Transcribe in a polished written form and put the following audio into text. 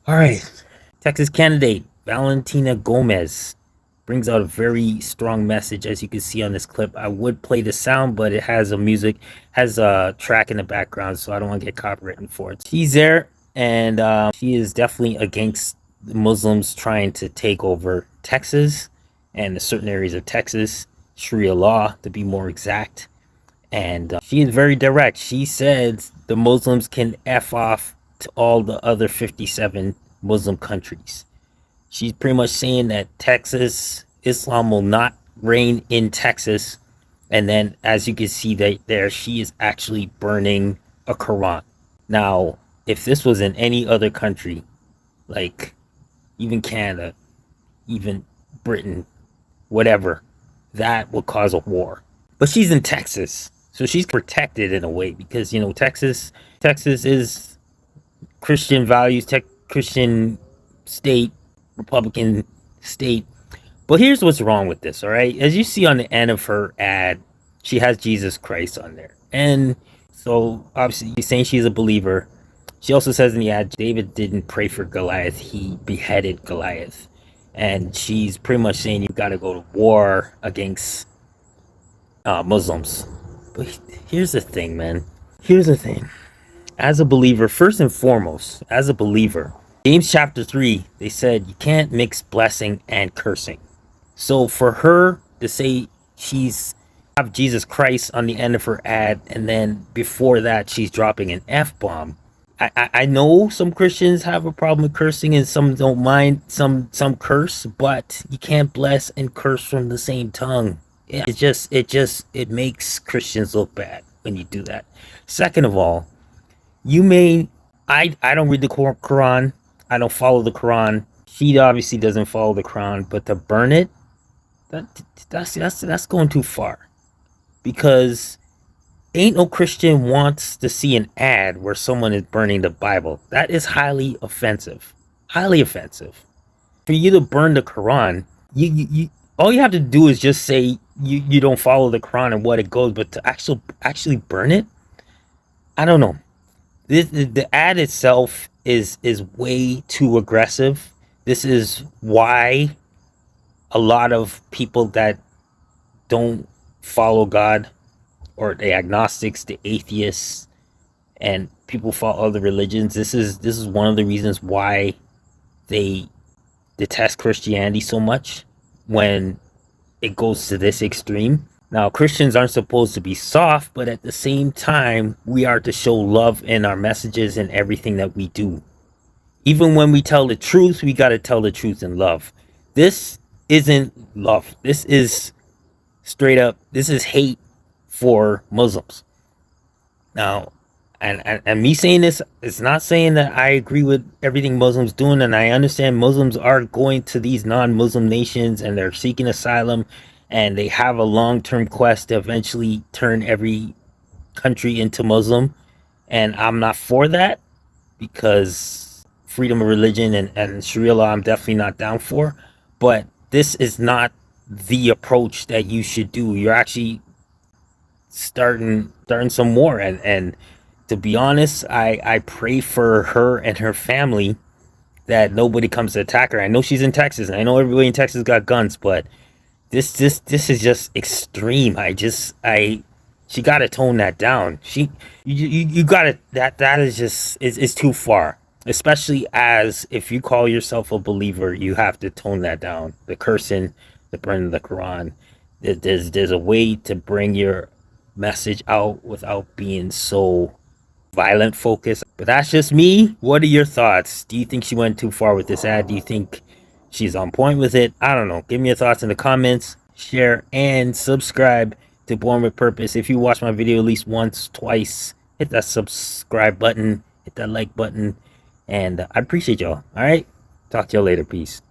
All right. Texas candidate Valentina Gomez brings out a very strong message, as you can see on this clip. I would play the sound, but it has has a track in the background, so I don't want to get copywritten for it. She's there, and she is definitely against the Muslims trying to take over Texas and the certain areas of Texas, Sharia law to be more exact. And she is very direct. She says the Muslims can F off to all the other 57 Muslim countries. She's pretty much saying that Texas, Islam will not reign in Texas. And then, as you can see there, she is actually burning a Quran. Now, if this was in any other country, like even Canada, even Britain, whatever, that would cause a war. But she's in Texas, so she's protected in a way because Texas is Christian values, Christian state, Republican state. But here's what's wrong with this, all right? As you see on the end of her ad, she has Jesus Christ on there, and so obviously she's saying she's a believer. She also says in the ad, David didn't pray for Goliath; he beheaded Goliath. And she's pretty much saying you got to go to war against Muslims. But here's the thing, man. Here's the thing. As a believer, first and foremost, as a believer, James chapter 3, they said you can't mix blessing and cursing. So for her to say she's have Jesus Christ on the end of her ad, and then before that she's dropping an F-bomb. I know some Christians have a problem with cursing and some don't mind some curse, but you can't bless and curse from the same tongue. Yeah, it makes Christians look bad when you do that. Second of all, you may I don't read the Quran. I don't follow the Quran. She obviously doesn't follow the Quran, but to burn it, that's going too far. Because ain't no Christian wants to see an ad where someone is burning the Bible. That is highly offensive. Highly offensive. For you to burn the Quran, you all you have to do is just say you don't follow the Quran and what it goes, but to actually burn it, I don't know. The ad itself is way too aggressive. This is why a lot of people that don't follow God, or the agnostics, the atheists, and people follow other religions, this is one of the reasons why they detest Christianity so much when it goes to this extreme. Now, Christians aren't supposed to be soft, but at the same time, we are to show love in our messages and everything that we do. Even when we tell the truth, we got to tell the truth in love. This isn't love. This is straight up, this is hate for Muslims. Now, and me saying this, it's not saying that I agree with everything Muslims doing, and I understand Muslims are going to these non-Muslim nations and they're seeking asylum, and they have a long-term quest to eventually turn every country into Muslim. And I'm not for that, because freedom of religion and Sharia law, I'm definitely not down for. But this is not the approach that you should do. You're actually starting some more, and to be honest, I pray for her and her family that nobody comes to attack her. I know she's in Texas, and I know everybody in Texas got guns, but this is just extreme. She got to tone that down. You got to, that is just is too far. Especially as if you call yourself a believer, you have to tone that down. The cursing, the burning of the Quran. There's a way to bring your message out without being so violent focused. But that's just me. What are your thoughts? Do you think she went too far with this ad? Do you think she's on point with it? I don't know. Give me your thoughts in the comments. Share and subscribe to Born with Purpose. If you watch my video at least once, twice, hit that subscribe button, hit that like button, and I appreciate y'all. All right, talk to y'all later. Peace.